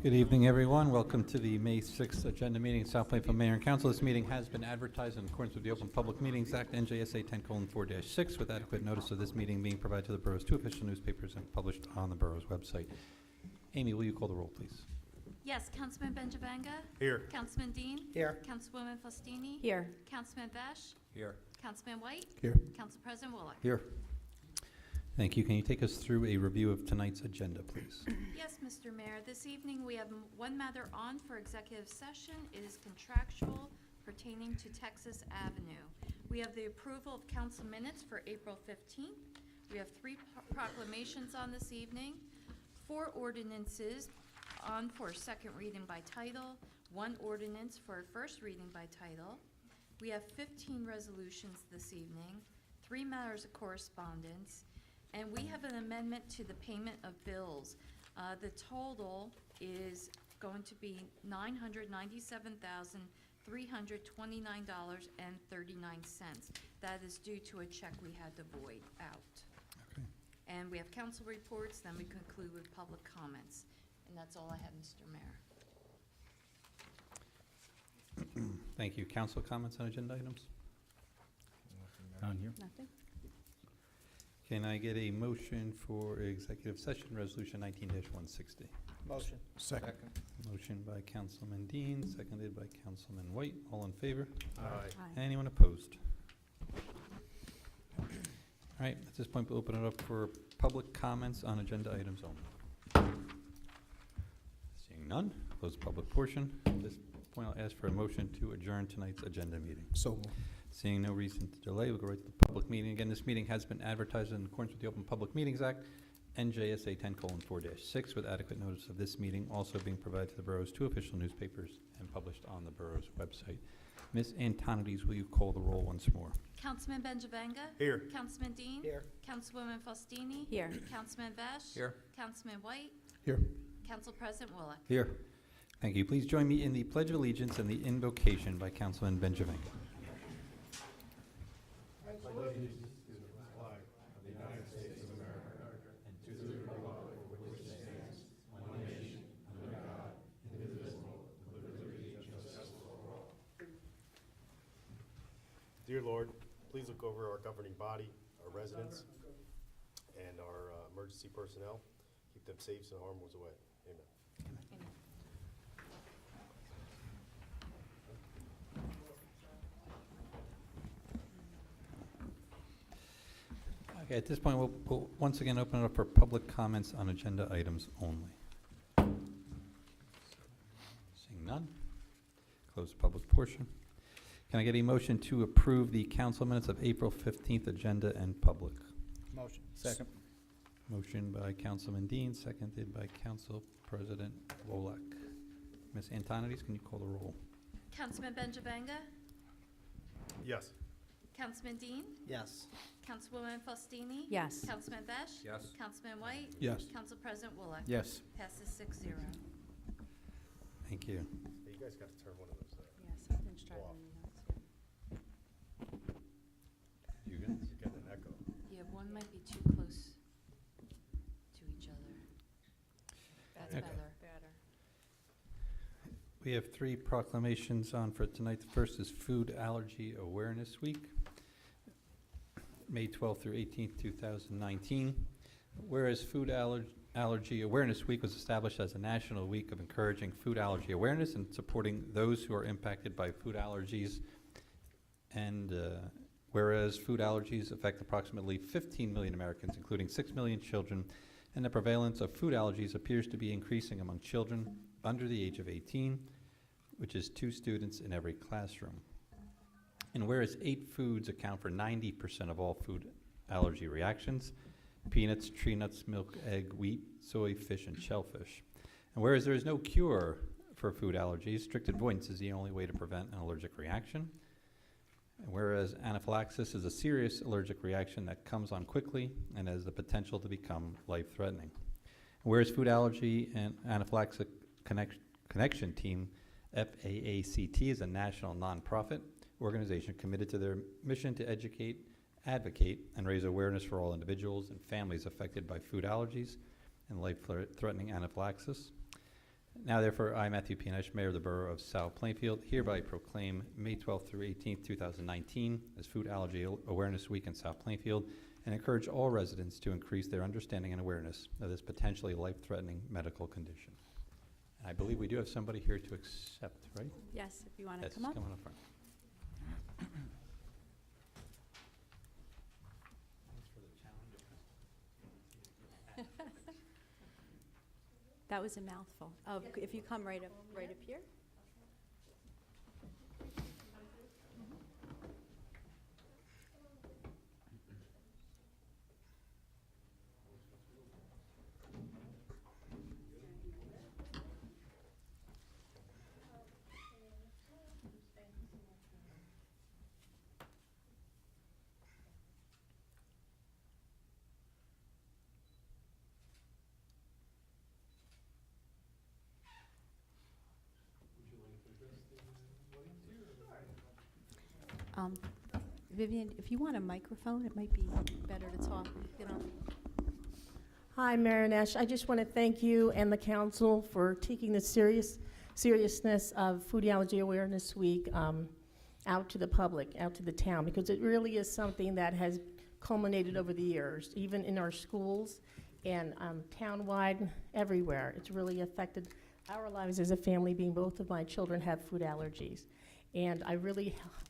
Good evening, everyone. Welcome to the May 6th agenda meeting, South Plainfield Mayor and Council. This meeting has been advertised in accordance with the Open Public Meetings Act, NJSA 10:4-6, with adequate notice of this meeting being provided to the borough's two official newspapers and published on the borough's website. Amy, will you call the roll, please? Yes, Councilman Benjavanga? Here. Councilman Dean? Here. Councilwoman Faustini? Here. Councilman Vesh? Here. Councilman White? Here. Council President Wolak? Here. Thank you. Can you take us through a review of tonight's agenda, please? Yes, Mr. Mayor. This evening, we have one matter on for executive session. It is contractual pertaining to Texas Avenue. We have the approval of council minutes for April 15th. We have three proclamations on this evening, 4 ordinances on for second reading by title, 1 ordinance for first reading by title. We have 15 resolutions this evening, 3 matters of correspondence, and we have an amendment to the payment of bills. The total is going to be $997,329.39. That is due to a check we had to void out. Okay. And we have council reports, then we conclude with public comments. And that's all I have, Mr. Mayor. Thank you. Council comments on agenda items? Down here. Nothing? Can I get a motion for executive session resolution 19-160? Motion. Second. Motion by Councilman Dean, seconded by Councilman White. All in favor? Aye. Anyone opposed? All right, at this point, we'll open it up for public comments on agenda items only. Seeing none, close the public portion. At this point, I'll ask for a motion to adjourn tonight's agenda meeting. So moved. Seeing no reason to delay, we'll go right to the public meeting. Again, this meeting has been advertised in accordance with the Open Public Meetings Act, NJSA 10:4-6, with adequate notice of this meeting also being provided to the borough's two official newspapers and published on the borough's website. Ms. Antonides, will you call the roll once more? Councilman Benjavanga? Here. Councilman Dean? Here. Councilwoman Faustini? Here. Councilman Vesh? Here. Councilman White? Here. Council President Wolak? Here. Thank you. Please join me in the Pledge of Allegiance and the invocation by Councilman Benjavanga. Dear Lord, please look over our governing body, our residents, and our emergency personnel. Keep them safe and harmless away. Amen. Amen. Okay, at this point, we'll once again open it up for public comments on agenda items only. Seeing none, close the public portion. Can I get a motion to approve the council minutes of April 15th agenda and public? Motion. Second. Motion by Councilman Dean, seconded by Council President Wolak. Ms. Antonides, can you call the roll? Councilman Benjavanga? Yes. Councilman Dean? Yes. Councilwoman Faustini? Yes. Councilman Vesh? Yes. Councilman White? Yes. Council President Wolak? Yes. Passes 6-0. Thank you. Hey, you guys got to turn one of those. Yeah, something's driving Off. me nuts. You guys? You're getting an echo. Yeah, one might be too close to each other. That's Okay. better. We have 3 proclamations on for tonight. The first is Food Allergy Awareness Week, May 12th through 18th, 2019. Whereas Food Allergy Awareness Week was established as a national week of encouraging food allergy awareness and supporting those who are impacted by food allergies. And whereas food allergies affect approximately 15 million Americans, including 6 million children, and the prevalence of food allergies appears to be increasing among children under the age of 18, which is 2 students in every classroom. And whereas 8 foods account for 90% of all food allergy reactions: peanuts, tree nuts, milk, egg, wheat, soy, fish, and shellfish. And whereas there is no cure for food allergies, strict avoidance is the only way to prevent an allergic reaction. And whereas anaphylaxis is a serious allergic reaction that comes on quickly and has the potential to become life-threatening. Whereas Food Allergy and Anaphylaxis Connection Team, FAACT, is a national nonprofit organization committed to their mission to educate, advocate, and raise awareness for all individuals and families affected by food allergies and life-threatening anaphylaxis. Now therefore, I, Matthew Pianesh, Mayor of the Borough of South Plainfield, hereby proclaim May 12th through 18th, 2019 as Food Allergy Awareness Week in South Plainfield, and encourage all residents to increase their understanding and awareness of this potentially life-threatening medical condition. And I believe we do have somebody here to accept, right? Yes, if you want to Yes, come up. come on up front. That was a mouthful. Oh, if you come right up here. Vivian, if you want a microphone, it might be better to talk, you know. Hi, Mayor Nash. I just want to thank you and the council for taking the seriousness of Food Allergy Awareness Week out to the public, out to the town, because it really is something that has culminated over the years, even in our schools and townwide, everywhere. It's really affected our lives as a family, being both of my children have food allergies. And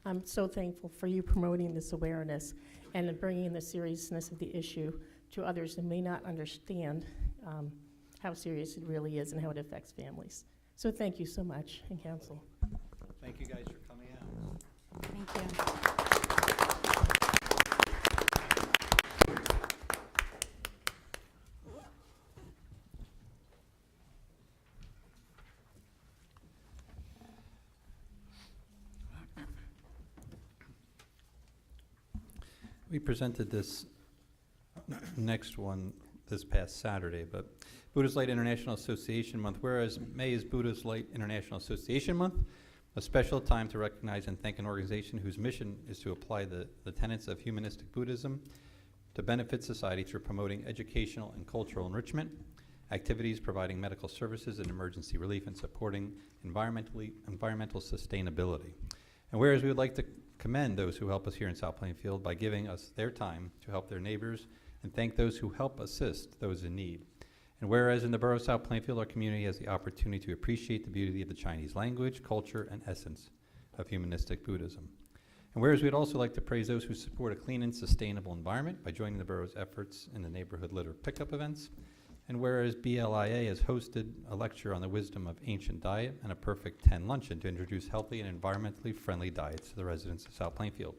I'm so thankful for you promoting this awareness and bringing the seriousness of the issue to others who may not understand how serious it really is and how it affects families. So thank you so much, and council. Thank you guys for coming out. Thank you. We presented this next one this past Saturday, but Buddha's Light International Association Month, whereas May is Buddha's Light International Association Month, a special time to recognize and thank an organization whose mission is to apply the tenets of humanistic Buddhism to benefit society through promoting educational and cultural enrichment, activities providing medical services and emergency relief, and supporting environmental sustainability. And whereas we would like to commend those who help us here in South Plainfield by giving us their time to help their neighbors, and thank those who help assist those in need. And whereas in the borough of South Plainfield, our community has the opportunity to appreciate the beauty of the Chinese language, culture, and essence of humanistic Buddhism. And whereas we'd also like to praise those who support a clean and sustainable environment by joining the borough's efforts in the neighborhood litter pickup events. And whereas BLIA has hosted a lecture on the wisdom of ancient diet and a Perfect 10 luncheon to introduce healthy and environmentally friendly diets to the residents of South Plainfield.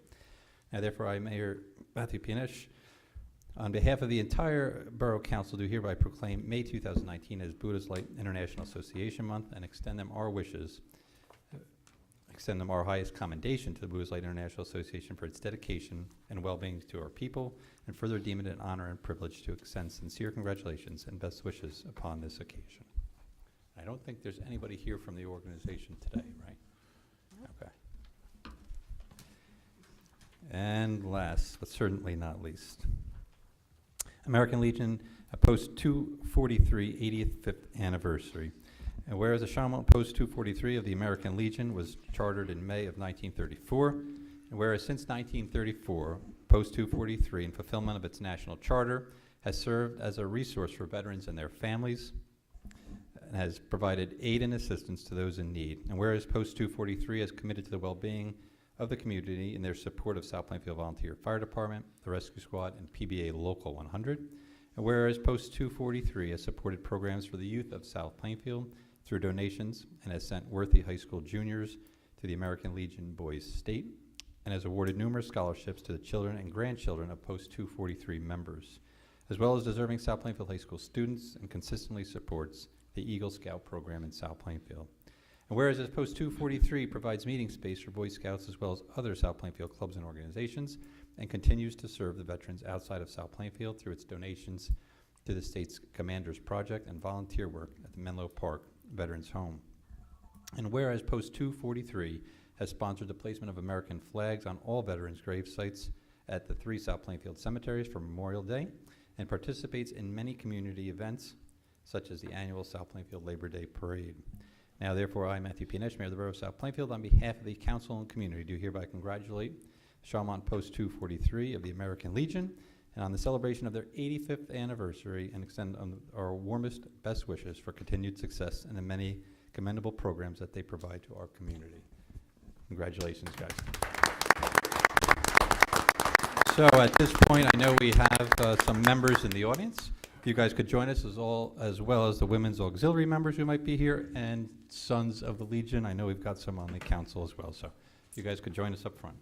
Now therefore, I, Mayor Matthew Pianesh, on behalf of the entire Borough Council, do hereby proclaim May 2019 as Buddha's Light International Association Month and extend them our wishes, extend them our highest commendation to the Buddha's Light International Association for its dedication and well-being to our people, and further deem it an honor and privilege to extend sincere congratulations and best wishes upon this occasion. I don't think there's anybody here from the organization today, right? Okay. And last, but certainly not least, American Legion Post 243 85th anniversary. And whereas the Charlemont Post 243 of the American Legion was chartered in May of 1934, and whereas since 1934, Post 243, in fulfillment of its national charter, has served as a resource for veterans and their families, and has provided aid and assistance to those in need. And whereas Post 243 is committed to the well-being of the community in their support of South Plainfield Volunteer Fire Department, the Rescue Squad, and PBA Local 100. And whereas Post 243 has supported programs for the youth of South Plainfield through donations and has sent worthy high school juniors to the American Legion Boys State, and has awarded numerous scholarships to the children and grandchildren of Post 243 members, as well as deserving South Plainfield High School students, and consistently supports the Eagle Scout program in South Plainfield. And whereas this Post 243 provides meeting space for Boy Scouts as well as other South Plainfield clubs and organizations, and continues to serve the veterans outside of South Plainfield through its donations to the state's Commanders Project and volunteer work at the Menlo Park Veterans Home. And whereas Post 243 has sponsored the placement of American flags on all veterans' grave sites at the 3 South Plainfield cemeteries for Memorial Day, and participates in many community events such as the annual South Plainfield Labor Day Parade. Now, therefore, I, Matthew P. Nesh, Mayor of the Borough of South Plainfield, on behalf of the council and community, do hereby congratulate Charmont Post 243 of the American Legion and on the celebration of their 85th anniversary, and extend our warmest best wishes for continued success in the many commendable programs that they provide to our community. Congratulations, guys. So at this point, I know we have some members in the audience. If you guys could join us as well as the women's auxiliary members who might be here and Sons of the Legion. I know we've got some on the council as well, so if you guys could join us up front.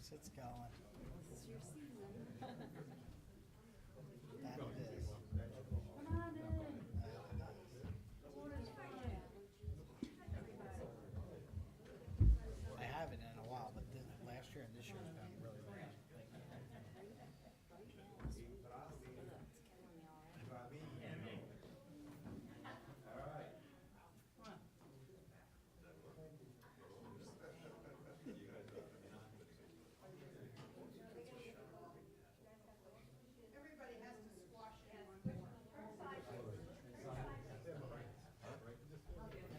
It's going. I haven't in a while, but last year and this year has been really bad.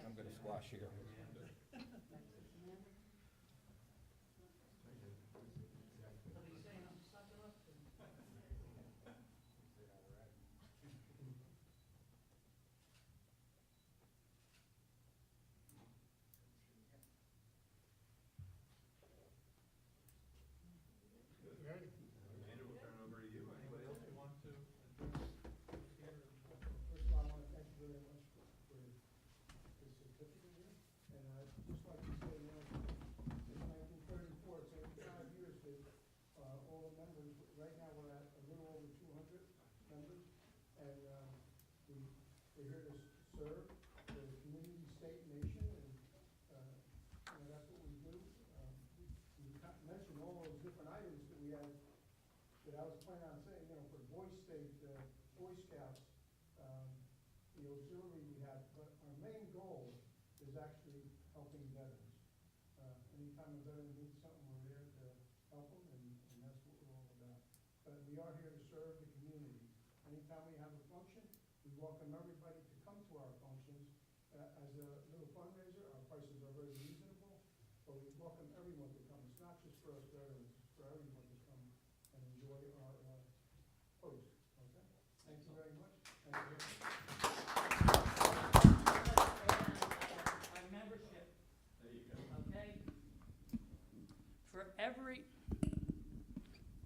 I'm gonna squash you. First of all, I want to thank you very much for this certificate here. And I'd just like to say, since 1934, it's 85 years that all the members, right now we're at a little over 200 members. And we're here to serve the community, state, nation, and that's what we do. You mentioned all those different items that we have, that I was planning on saying, for the Boy Scouts, the auxiliary we have, but our main goal is actually helping veterans. Anytime a veteran needs something, we're there to help them, and that's what we're all about. But we are here to serve the community. Anytime we have a function, we welcome everybody to come to our functions. As a little fundraiser, our prices are very reasonable, but we welcome everyone to come. It's not just for us veterans, it's for everyone to come and enjoy our post. Okay? Thank you very much. Thank you. Our membership. There you go. Okay?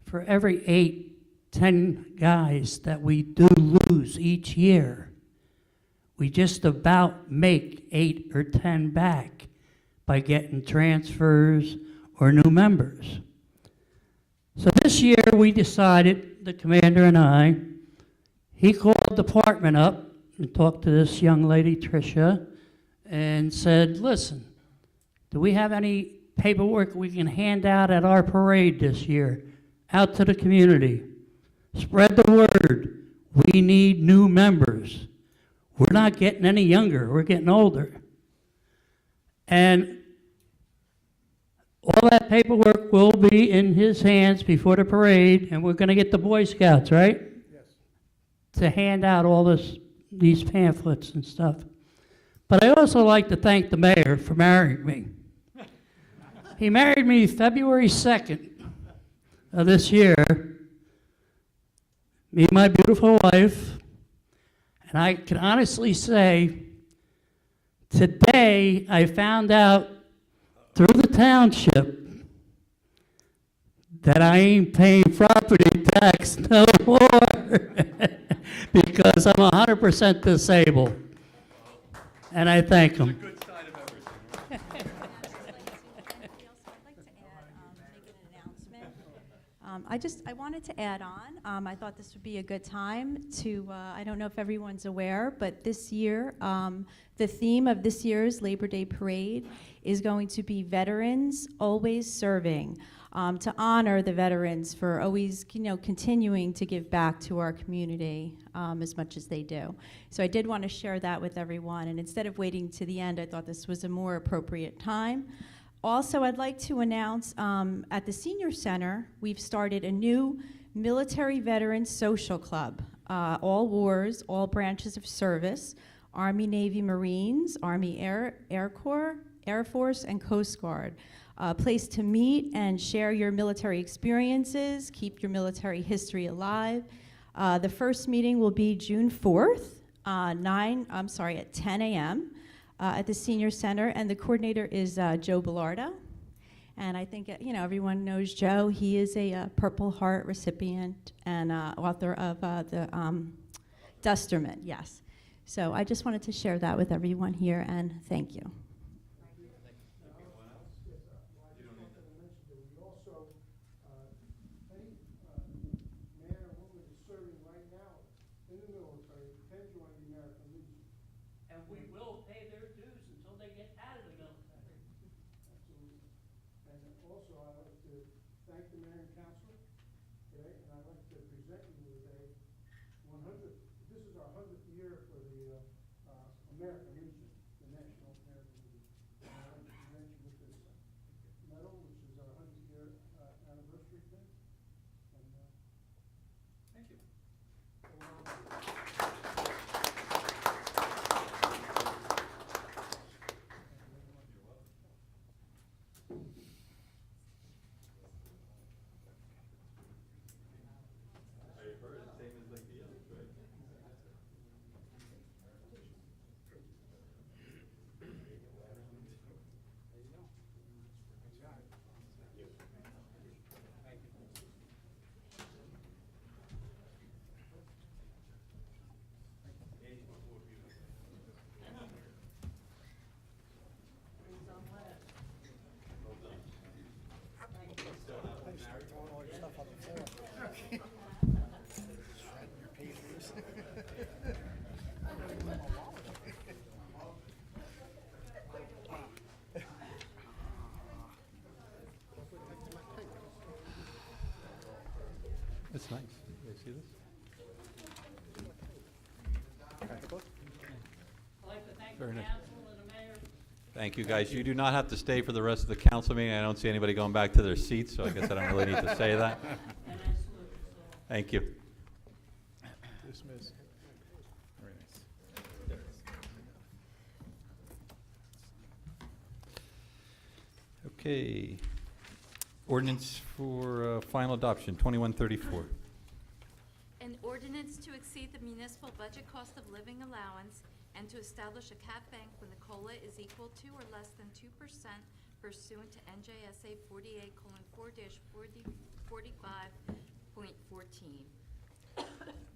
For every 8-10 guys that we do lose each year, we just about make 8 or 10 back by getting transfers or new members. So this year we decided, the commander and I, he called the department up and talked to this young lady, Tricia, and said, listen, do we have any paperwork we can hand out at our parade this year, out to the community? Spread the word. We need new members. We're not getting any younger, we're getting older. And all that paperwork will be in his hands before the parade, and we're going to get the Boy Scouts, right? Yes. To hand out all these pamphlets and stuff. But I also like to thank the mayor for marrying me. He married me February 2nd of this year, me and my beautiful wife, and I can honestly say, today I found out through the township that I ain't paying property tax no more because I'm 100% disabled. And I thank him. I'd like to add, make an announcement. I wanted to add on, I thought this would be a good time to, I don't know if everyone's aware, but this year, the theme of this year's Labor Day Parade is going to be Veterans Always Serving, to honor the veterans for always, continuing to give back to our community as much as they do. So I did want to share that with everyone, and instead of waiting to the end, I thought this was a more appropriate time. Also, I'd like to announce at the Senior Center, we've started a new military veterans social club. All wars, all branches of service, Army, Navy, Marines, Army Air Corps, Air Force, and Coast Guard. A place to meet and share your military experiences, keep your military history alive. The first meeting will be June 4th, at 10 a.m. At the Senior Center, and the coordinator is Joe Bellarda. And I think, everyone knows Joe. He is a Purple Heart recipient and author of the Dusterman, yes. So I just wanted to share that with everyone here, and thank you. And we will pay their dues until they get out of the military. Absolutely. And also, I'd like to thank the mayor and council today, and I'd like to present you with a 100th, this is our 100th year for the American Legion, the National American Legion. And I'd like to present you with this medal, which is our 100th year anniversary thing. And, thank you. That's nice. You guys see this? I'd like to thank the Very nice. council and the mayor. Thank you, guys. You do not have to stay for the rest of the council meeting. I don't see anybody going back to their seats, so I guess I don't really need to say that. And I salute you all. Thank you. Dismiss. Very nice. Okay. Ordinance for final adoption, 2134. An ordinance to exceed the municipal budget cost of living allowance and to establish a cap bank when the COLA is equal to or less than 2% pursuant to NJSA 48:4-45.14.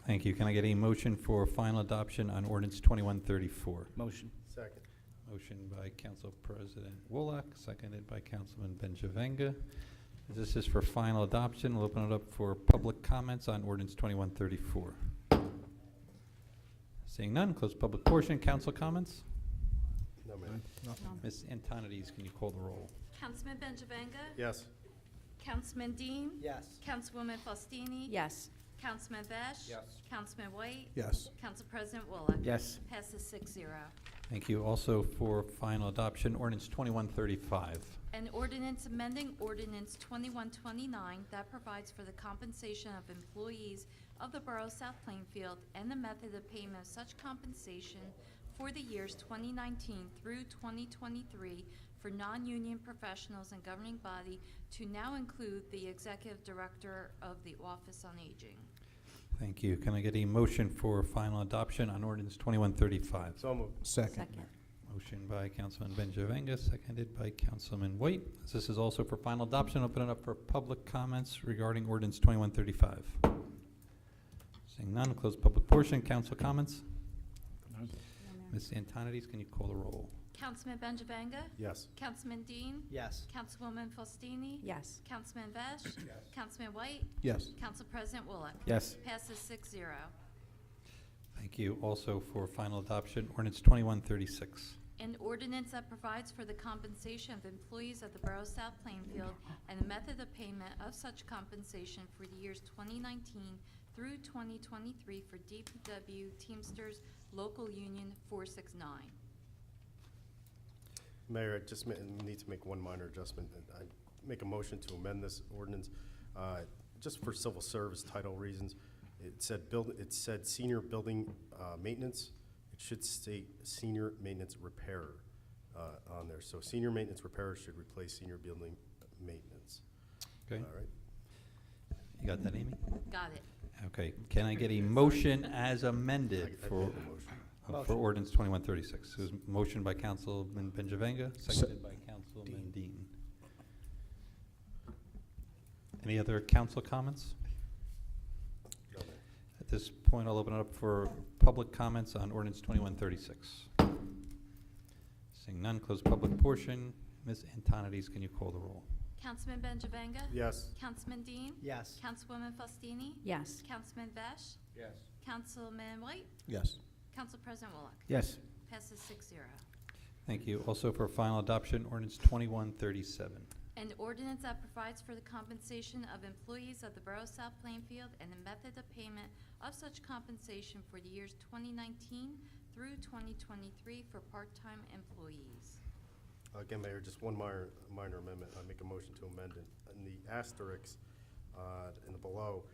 Thank you. Can I get a motion for final adoption on ordinance 2134? Motion. Second. Motion by Council President Wolak, seconded by Councilman Benjavenga. This is for final adoption. We'll open it up for public comments on ordinance 2134. Seeing none, close public portion. Council comments? No, ma'am. Ms. Antonides, can you call the roll? Councilman Benjavenga? Yes. Councilman Dean? Yes. Councilwoman Faustini? Yes. Councilman Besh? Yes. Councilman White? Yes. Council President Wolak? Yes. Passes 6-0. Thank you. Also for final adoption, ordinance 2135. An ordinance amending ordinance 2129 that provides for the compensation of employees of the Borough of South Plainfield and the method of payment of such compensation for the years 2019 through 2023 for non-union professionals and governing body to now include the Executive Director of the Office on Aging. Thank you. Can I get a motion for final adoption on ordinance 2135? So moved. Second. Motion by Councilman Benjavenga, seconded by Councilman White. This is also for final adoption. Open it up for public comments regarding ordinance 2135. Seeing none, close public portion. Council comments? Ms. Antonides, can you call the roll? Councilman Benjavanga? Yes. Councilman Dean? Yes. Councilwoman Faustini? Yes. Councilman Vesh? Councilman White? Yes. Council President Wolf? Yes. Passes 6-0. Thank you. Also for final adoption, ordinance 2136. An ordinance that provides for the compensation of employees of the Borough of South Plainfield and the method of payment of such compensation for the years 2019 through 2023 for DPW Teamsters Local Union 469. Mayor, I just need to make one minor adjustment. I make a motion to amend this ordinance, just for civil service title reasons. It said senior building maintenance. It should state senior maintenance repairer on there. So senior maintenance repairer should replace senior building maintenance. Okay, All right. you got that, Amy? Got it. Okay, can I get a motion as amended I for, made the motion. for ordinance 2136? It was motion by Councilman Benjavanga, seconded by Councilman Dean. Any other council comments? No, Mayor. At this point, I'll open it up for public comments on ordinance 2136. Seeing none, close public portion. Ms. Antonides, can you call the roll? Councilman Benjavanga? Yes. Councilman Dean? Yes. Councilwoman Faustini? Yes. Councilman Vesh? Yes. Councilman White? Yes. Council President Wolf? Yes. Passes 6-0. Thank you. Also for final adoption, ordinance 2137. An ordinance that provides for the compensation of employees of the Borough of South Plainfield and the method of payment of such compensation for the years 2019 through 2023 for part-time employees. Again, Mayor, just one minor amendment. I make a motion to amend it. In the asterisk, in the below,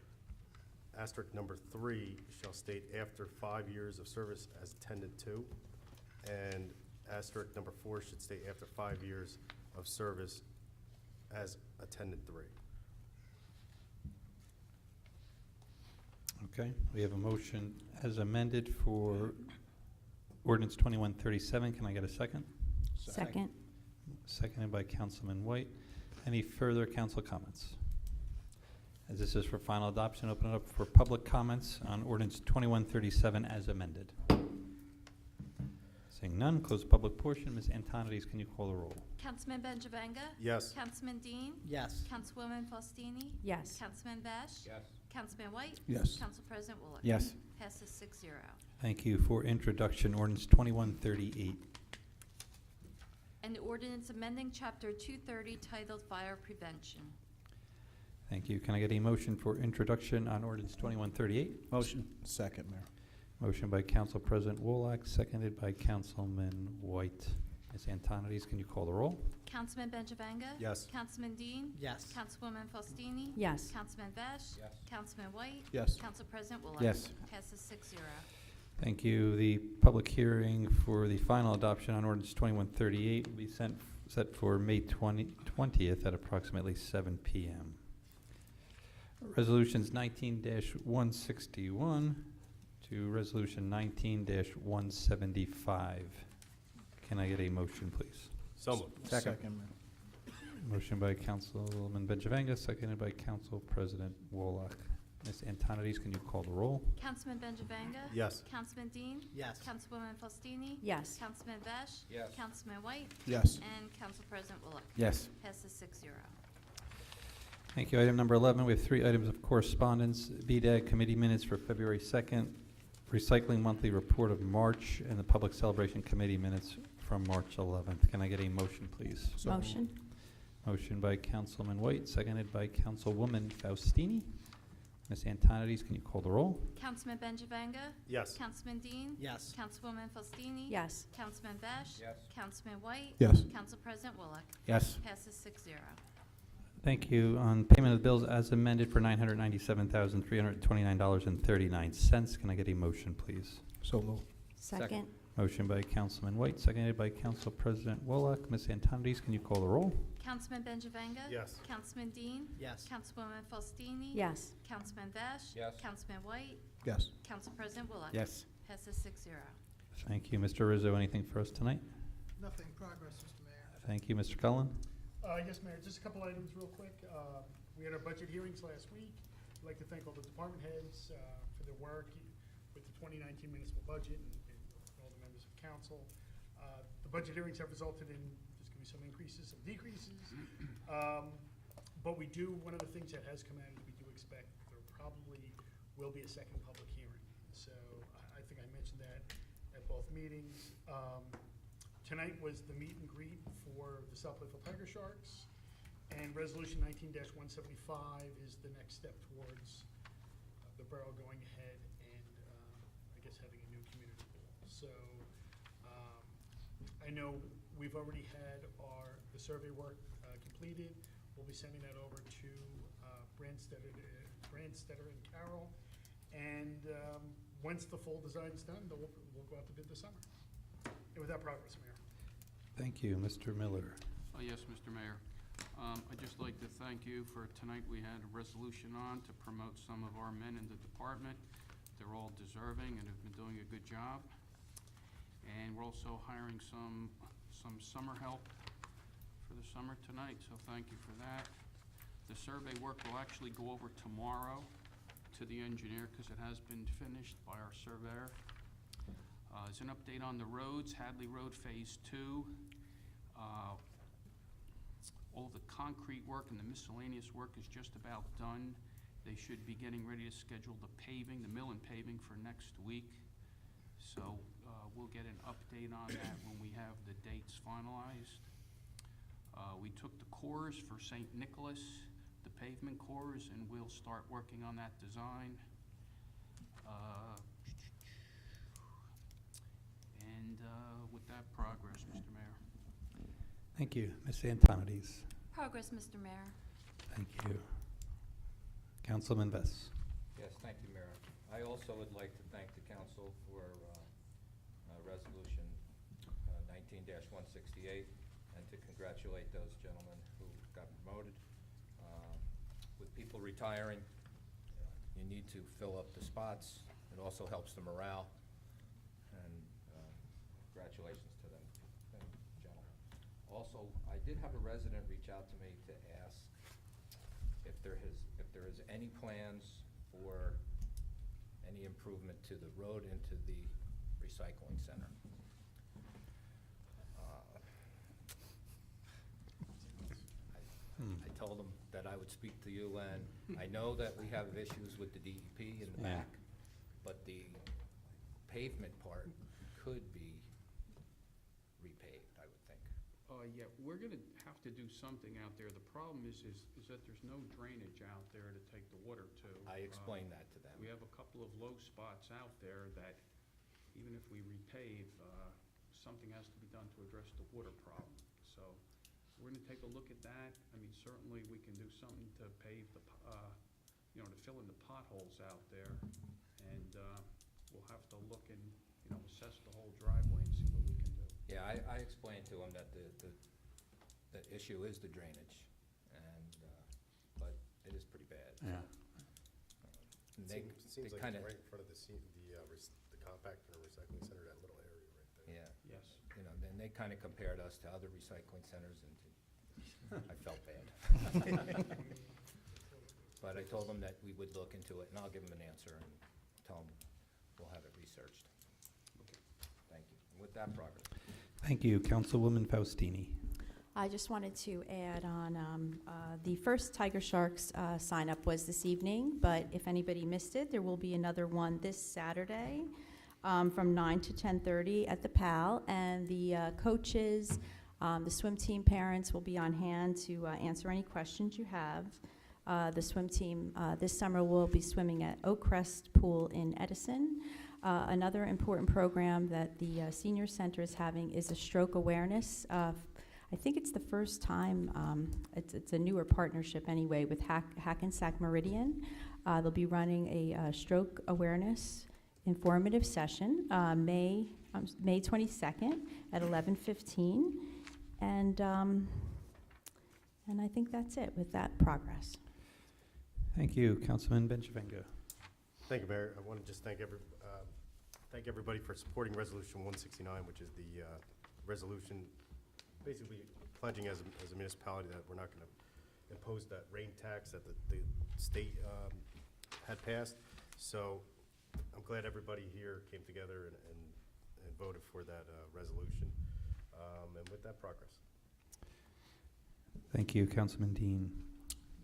asterisk number 3 shall state after 5 years of service as attendant 2, and asterisk number 4 should state after 5 years of service as attendant 3. Okay, we have a motion as amended for ordinance 2137. Can I get a second? Second. Seconded by Councilman White. Any further council comments? As this is for final adoption, open it up for public comments on ordinance 2137 as amended. Seeing none, close the public portion. Ms. Antonides, can you call the roll? Councilman Benjavanga? Yes. Councilman Dean? Yes. Councilwoman Faustini? Yes. Councilman Vesh? Yes. Councilman White? Yes. Council President Wolf? Yes. Passes 6-0. Thank you. For introduction, ordinance 2138. An ordinance amending Chapter 230 titled Fire Prevention. Thank you. Can I get a motion for introduction on ordinance 2138? Motion. Second, Mayor. Motion by Council President Wolak, seconded by Councilman White. Ms. Antonides, can you call the roll? Councilman Benjavanga? Yes. Councilman Dean? Yes. Councilwoman Faustini? Yes. Councilman Vesh? Yes. Councilman White? Yes. Council President Wolf? Yes. Passes 6-0. Thank you. The public hearing for the final adoption on ordinance 2138 will be set for May 20th at approximately 7 p.m. Resolutions 19-161 to resolution 19-175. Can I get a motion, please? So moved. Second. Motion by Councilman Benjavanga, seconded by Council President Wolak. Ms. Antonides, can you call the roll? Councilman Benjavanga? Yes. Councilman Dean? Yes. Councilwoman Faustini? Yes. Councilman Vesh? Yes. Councilman White? Yes. And Council President Wolf? Yes. Passes 6-0. Thank you. Item number 11, we have 3 items of correspondence. BDAG committee minutes for February 2nd, recycling monthly report of March, and the public celebration committee minutes from March 11th. Can I get a motion, please? Motion. Motion by Councilman White, seconded by Councilwoman Faustini. Ms. Antonides, can you call the roll? Councilman Benjavanga? Yes. Councilman Dean? Yes. Councilwoman Faustini? Yes. Councilman Vesh? Yes. Councilman White? Yes. Council President Wolf? Yes. Passes 6-0. Thank you. On payment of the bills as amended for $997,329.39. Can I get a motion, please? So moved. Second. Motion by Councilman White, seconded by Council President Wolak. Ms. Antonides, can you call the roll? Councilman Benjavanga? Yes. Councilman Dean? Yes. Councilwoman Faustini? Yes. Councilman Vesh? Yes. Councilman White? Yes. Council President Wolf? Yes. Passes 6-0. Thank you. Mr. Rizzo, anything for us tonight? Nothing, progress, Mr. Mayor. Thank you. Mr. Cullen? Yes, Mayor, just a couple items real quick. We had our budget hearings last week. I'd like to thank all the department heads for their work with the 2019 municipal budget and all the members of council. The budget hearings have resulted in, there's gonna be some increases, some decreases. But we do, one of the things that has come out is we do expect there probably will be a second public hearing. So I think I mentioned that at both meetings. Tonight was the meet and greet for the South Plainfield Tiger Sharks. And Resolution 19-175 is the next step towards the borough going ahead and, I guess, having a new community pool. So I know we've already had the survey work completed. We'll be sending that over to Brandstetter and Carroll. And once the full design's done, we'll go out to bid this summer. And with that progress, Mayor. Thank you. Mr. Miller. Yes, Mr. Mayor. I'd just like to thank you for tonight. We had a resolution on to promote some of our men in the department. They're all deserving and have been doing a good job. And we're also hiring some summer help for the summer tonight, so thank you for that. The survey work will actually go over tomorrow to the engineer because it has been finished by our surveyor. As an update on the roads, Hadley Road Phase 2, all the concrete work and the miscellaneous work is just about done. They should be getting ready to schedule the paving, the mill and paving for next week. So we'll get an update on that when we have the dates finalized. We took the cores for St. Nicholas, the pavement cores, and we'll start working on that design. With that progress, Mr. Mayor. Thank you. Ms. Antonides. Progress, Mr. Mayor. Thank you. Councilman Vess. Yes, thank you, Mayor. I also would like to thank the council for Resolution 19-168 and to congratulate those gentlemen who got promoted. With people retiring, you need to fill up the spots. It also helps the morale. And congratulations to them, gentlemen. Also, I did have a resident reach out to me to ask if there is any plans for any improvement to the road into the recycling center. I told them that I would speak to you, and I know that we have issues with the DEP in the Yeah. back, but the pavement part could be repaved, I would think. Yeah, we're gonna have to do something out there. The problem is that there's no drainage out there to take the water to. I explained that to them. We have a couple of low spots out there that even if we repave, something has to be done to address the water problem. So we're gonna take a look at that. I mean, certainly we can do something to pave to fill in the potholes out there. And we'll have to look and, assess the whole driveway and see what we can do. Yeah, I explained to them that the issue is the drainage, and, but it is pretty bad. Yeah. And Seems they like kinda, it's right in front of the compactor and recycling center, that little area right there. yeah, Yes. then they kinda compared us to other recycling centers, and I felt bad. But I told them that we would look into it, and I'll give them an answer and tell them we'll have it researched. Thank you. And with that progress. Thank you. Councilwoman Faustini. I just wanted to add on, the first Tiger Sharks sign-up was this evening, but if anybody missed it, there will be another one this Saturday from 9 to 10:30 at the PAL, and the coaches, the swim team parents will be on hand to answer any questions you have. The swim team this summer will be swimming at Oak Crest Pool in Edison. Another important program that the Senior Center is having is a stroke awareness. I think it's the first time, it's a newer partnership anyway, with Hackensack Meridian. They'll be running a stroke awareness informative session, May 22nd at 11:15. And I think that's it with that progress. Thank you. Councilman Benchavenga. Thank you, Mayor. I want to just thank everybody for supporting Resolution 169, which is the resolution basically pledging as a municipality that we're not going to impose that rain tax that the state had passed. So I'm glad everybody here came together and voted for that resolution. And with that, progress. Thank you, Councilman Dean.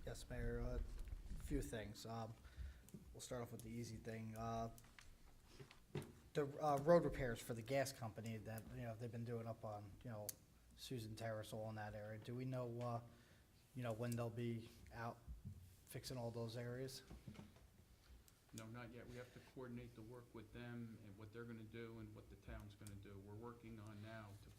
Yes, Mayor, a few things. We'll start off with the easy thing. The road repairs for the gas company that, they've been doing up on, Susan Terrace, all in that area. Do we know, when they'll be out fixing all those areas? No, not yet. We have to coordinate the work with them and what they're gonna do and what the town's gonna do. We're working on now to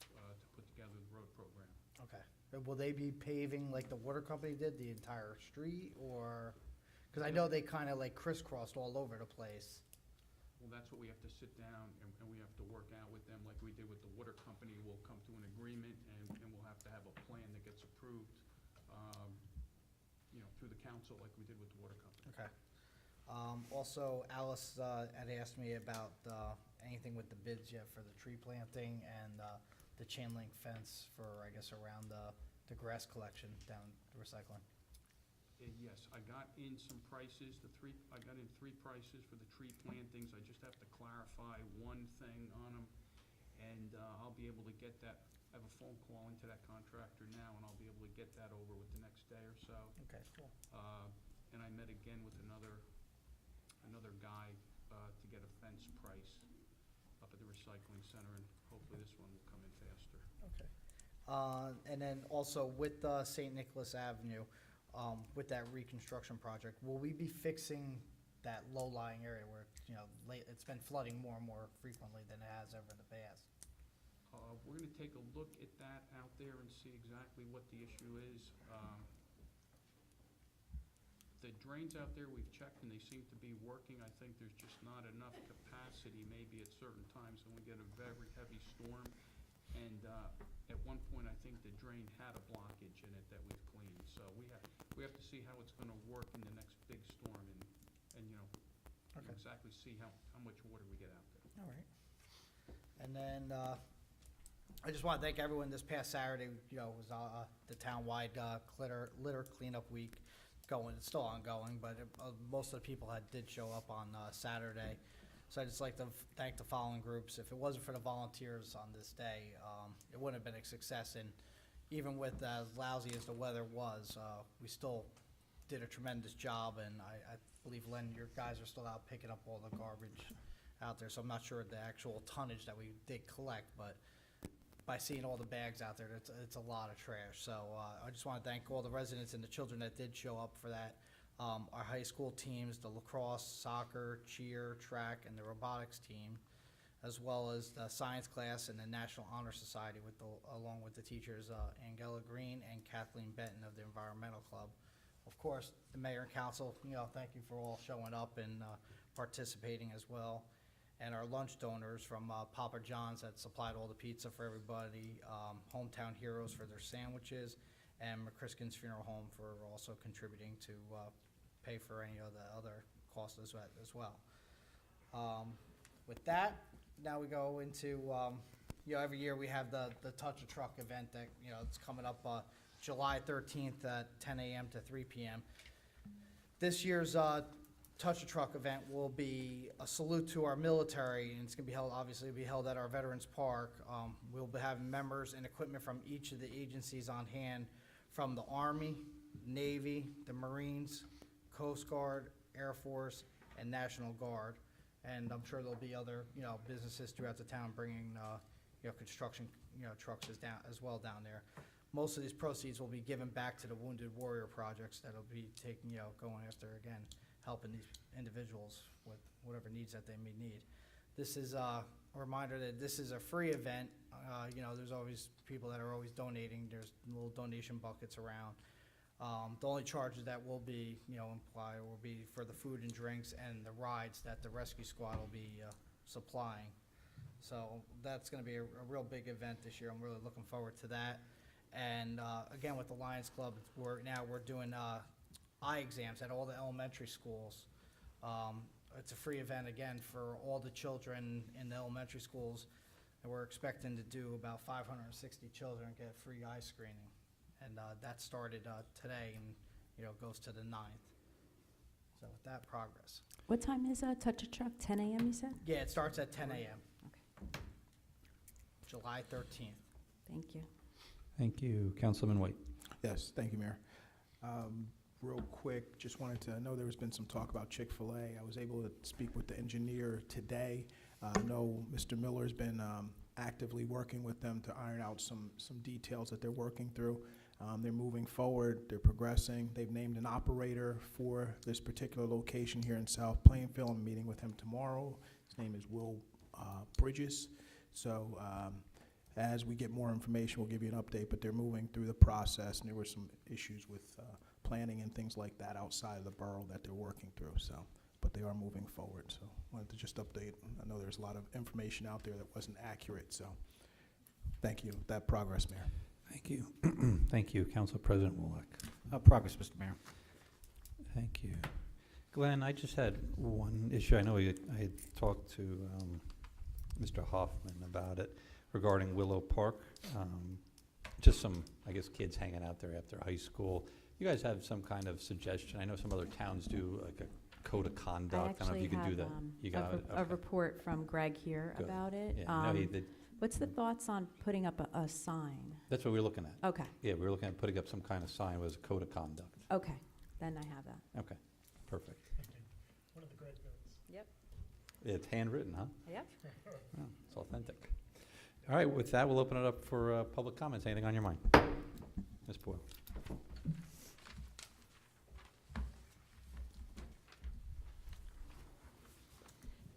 put together the road program. Okay. But will they be paving like the water company did, the entire street, or, because I know they kind of like crisscrossed all over the place. Well, that's what we have to sit down and we have to work out with them like we did with the water company. We'll come to an agreement and we'll have to have a plan that gets approved, through the council like we did with the water company. Okay. Also, Alice had asked me about anything with the bids yet for the tree planting and the chain link fence for, I guess, around the grass collection down the recycling. Yes, I got in some prices, I got in 3 prices for the tree plantings. I just have to clarify one thing on them, and I'll be able to get that. I have a phone call into that contractor now, and I'll be able to get that over with the next day or so. Okay, cool. And I met again with another guy to get a fence price up at the recycling center, and hopefully this one will come in faster. Okay. And then also with St. Nicholas Avenue, with that reconstruction project, will we be fixing that low-lying area where, it's been flooding more and more frequently than it has ever in the past? We're gonna take a look at that out there and see exactly what the issue is. The drains out there, we've checked and they seem to be working. I think there's just not enough capacity maybe at certain times when we get a very heavy storm. And at one point, I think the drain had a blockage in it that we've cleaned. So we have to see how it's gonna work in the next big storm and Okay. exactly see how much water we get out there. All right. And then, I just want to thank everyone this past Saturday, was the town-wide litter cleanup week going. It's still ongoing, but most of the people did show up on Saturday. So I'd just like to thank the following groups. If it wasn't for the volunteers on this day, it wouldn't have been a success. And even with as lousy as the weather was, we still did a tremendous job. And I believe, Len, your guys are still out picking up all the garbage out there. So I'm not sure the actual tonnage that we did collect, but by seeing all the bags out there, it's a lot of trash. So I just want to thank all the residents and the children that did show up for that. Our high school teams, the lacrosse, soccer, cheer, track, and the robotics team, as well as the science class and the National Honor Society along with the teachers Angela Green and Kathleen Benton of the Environmental Club. Of course, the mayor and council, thank you for all showing up and participating as well. And our lunch donors from Papa John's that supplied all the pizza for everybody, Hometown Heroes for their sandwiches, and McCriskin's Funeral Home for also contributing to pay for any of the other costs as well. With that, now we go into, every year we have the Touch a Truck event that, it's coming up July 13th at 10 a.m. to 3 p.m. This year's Touch a Truck event will be a salute to our military, and it's going to be held at our Veterans Park. We'll be having members and equipment from each of the agencies on hand, from the Army, Navy, the Marines, Coast Guard, Air Force, and National Guard. And I'm sure there'll be other, businesses throughout the town bringing, construction, trucks as well down there. Most of these proceeds will be given back to the Wounded Warrior projects that'll be taking, going after, again, helping these individuals with whatever needs that they may need. This is a reminder that this is a free event. There's always people that are always donating. There's little donation buckets around. The only charges that will be, implied will be for the food and drinks and the rides that the rescue squad will be supplying. So that's going to be a real big event this year. I'm really looking forward to that. And again, with the Lions Club, we're doing eye exams at all the elementary schools. It's a free event again for all the children in the elementary schools, and we're expecting to do about 560 children get free eye screening. And that started today and goes to the 9th. So with that, progress. What time is Touch a Truck? 10 a.m. you said? Yeah, it starts at 10 a.m. Okay. July 13th. Thank you. Thank you. Councilman White. Yes, thank you, Mayor. Real quick, just wanted to, I know there's been some talk about Chick-fil-A. I was able to speak with the engineer today. I know Mr. Miller's been actively working with them to iron out some details that they're working through. They're moving forward, they're progressing. They've named an operator for this particular location here in South Plainfield. I'm meeting with him tomorrow. His name is Will Bridges. So as we get more information, we'll give you an update, but they're moving through the process, and there were some issues with planning and things like that outside of the borough that they're working through, so, but they are moving forward, so wanted to just update. I know there's a lot of information out there that wasn't accurate, so thank you. That progress, Mayor. Thank you. Thank you. Council President Wolak. Progress, Mr. Mayor. Thank you. Glenn, I just had one issue. I know I had talked to Mr. Hoffman about it regarding Willow Park. Just some, I guess, kids hanging out there after high school. You guys have some kind of suggestion? I know some other towns do like a code of conduct. I don't know if you can do that. You got it? A Okay. report from Greg here Good. about it. Yeah, no, he did. What's the thoughts on putting up a sign? That's what we're looking at. Okay, Yeah, we were looking at putting up some kind of sign with a code of conduct. okay, then I have that. Okay, perfect. One of the great notes. Yep. It's handwritten, huh? Yep. Oh, it's authentic. All right, with that, we'll open it up for public comments. Anything on your mind? Ms. Boyle.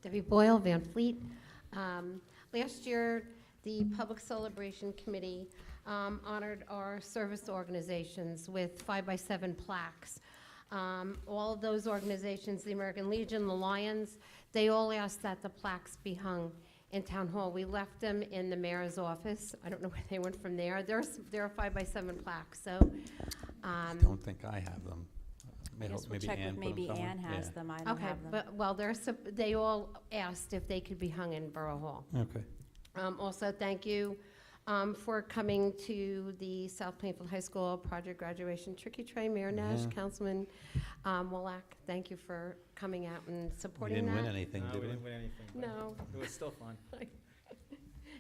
Debbie Boyle, Van Fleet. Last year, the Public Celebration Committee honored our service organizations with 5x7 plaques. All of those organizations, the American Legion, the Lions, they all asked that the plaques be hung in Town Hall. We left them in the mayor's office. I don't know where they went from there. There are 5x7 plaques, so. Don't think I have them. I guess we'll Maybe check Ann with put 'em maybe somewhere? Ann has Yeah. them, I don't Okay, have them. but, well, they all asked if they could be hung in Borough Hall. Okay. Also, thank you for coming to the South Plainfield High School Project Graduation Tricky Train. Mayor Nash, Yeah. Councilman Wolak, thank you for coming out and We supporting didn't win that. anything, No, did we we? didn't win anything. but No, It was still fun,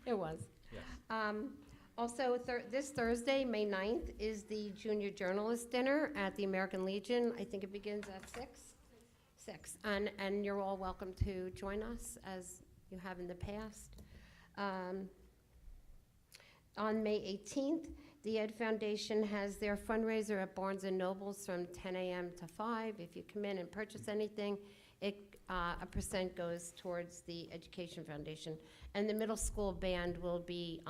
it was. yes. Also, this Thursday, May 9th, is the Junior Journalist Dinner at the American Legion. I think it begins at 6? 6. And you're all welcome to join us, as you have in the past. On May 18th, the Ed Foundation has their fundraiser at Barnes & Noble's from 10 a.m. to 5. If you come in and purchase anything, a percent goes towards the Education Foundation. And the middle school band will be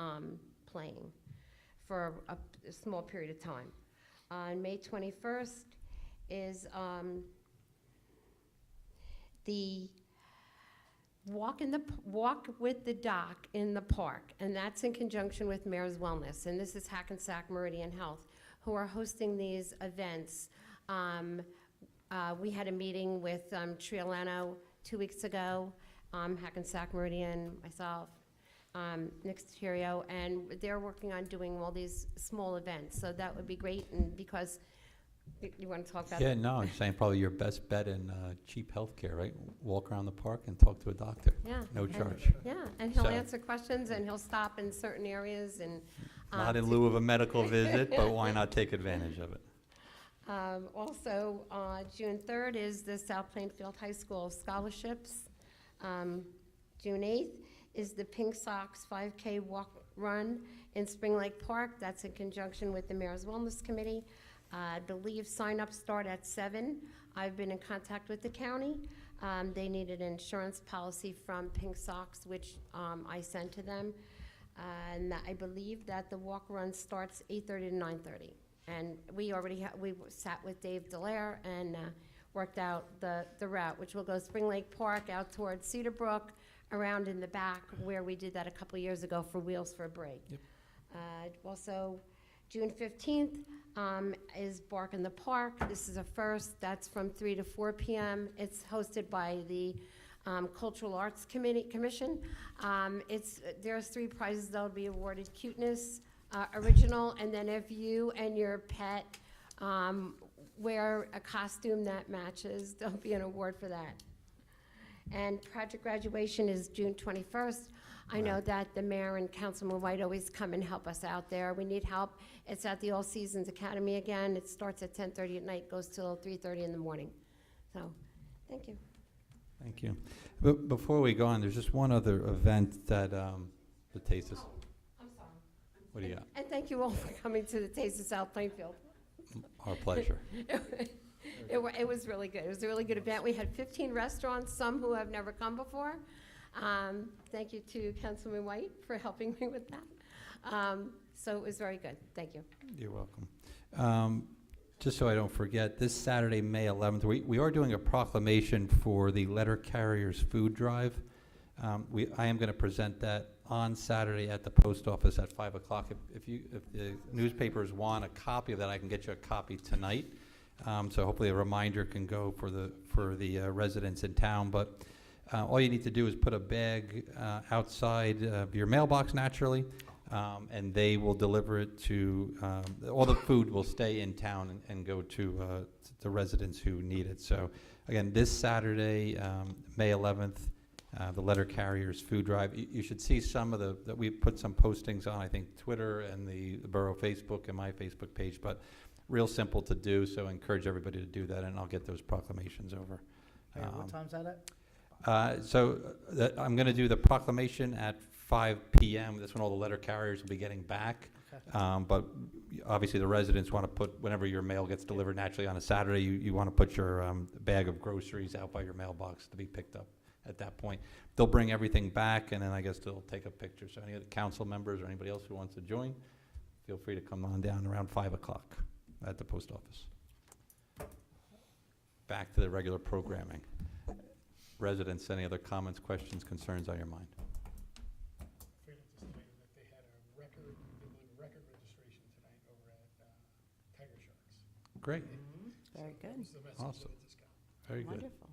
playing for a small period of time. On May 21st is the Walk with the Doc in the park, and that's in conjunction with Mayor's Wellness, and this is Hackensack Meridian Health, who are hosting these events. We had a meeting with Triolano 2 weeks ago, Hackensack Meridian, myself, Nick Stereo, and they're working on doing all these small events, so that would be great, and because, you want to talk about Yeah, that? no, I'm saying probably your best bet in cheap healthcare, right? Walk around the park and talk to a doctor. Yeah. No and- charge. Yeah, and he'll So- answer questions, and he'll stop in certain areas, and. Not in lieu of a medical visit, but why not take advantage of it? Also, June 3rd is the South Plainfield High School scholarships. June 8th is the Pink Sox 5K walk run in Spring Lake Park. That's in conjunction with the Mayor's Wellness Committee. I believe sign-ups start at 7. I've been in contact with the county. They needed an insurance policy from Pink Sox, which I sent to them. And I believe that the walk run starts 8:30 to 9:30. And we already we sat with Dave Delaire and worked out the route, which will go Spring Lake Park out towards Cedar Brook, around in the back where we did that a couple of years ago for Wheels for a Break. Yep. Also, June 15th is Bark in the Park. This is a first. That's from 3 to 4 p.m. It's hosted by the Cultural Arts Commission. There's 3 prizes that will be awarded: cuteness, original, and then if you and your pet wear a costume that matches, there'll be an award for that. And project graduation is June 21st. I know that the mayor and Councilman White always come and help us out there. We need help. It's at the All Seasons Academy again. It starts at 10:30 at night, goes till 3:30 in the morning. So, thank you. Thank you. But before we go on, there's just one other event that the Taste of... I'm sorry. What do you got? And thank you all for coming to the Taste of South Plainfield. Our pleasure. It was really good. It was a really good event. We had 15 restaurants, some who have never come before. Thank you to Councilman White for helping me with that. So it was very good. Thank you. You're welcome. Just so I don't forget, this Saturday, May 11th, we are doing a proclamation for the Letter Carriers Food Drive. I am going to present that on Saturday at the post office at 5 o'clock. If the newspapers want a copy of that, I can get you a copy tonight. So hopefully a reminder can go for the residents in town. But all you need to do is put a bag outside of your mailbox naturally, and they will deliver it to, all the food will stay in town and go to the residents who need it. So again, this Saturday, May 11th, the Letter Carriers Food Drive. You should see some of that we put some postings on, I think, Twitter and the borough Facebook and my Facebook page, but real simple to do, so I encourage everybody to do that, and I'll get those proclamations over. What time's that at? I'm going to do the proclamation at 5 p.m. That's when all the letter carriers will be getting back. Okay. But obviously the residents want to put, whenever your mail gets delivered naturally on a Saturday, you want to put your bag of groceries out by your mailbox to be picked up at that point. They'll bring everything back, and then I guess they'll take a picture. So any of the council members or anybody else who wants to join, feel free to come on down around 5 o'clock at the post office. Back to the regular programming. Residents, any other comments, questions, concerns on your mind? Afraid to say that they had a record, I believe, record registration tonight over at Tiger Sharks. Great. Very That good. was the message Awesome. that just got. Very good. Wonderful.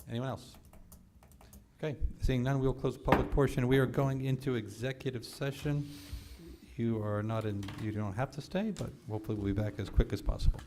Anyone else? Okay, seeing none, we'll close the public portion. We are going into executive session. You are not in, you don't have to stay, but hopefully we'll be back as quick as possible.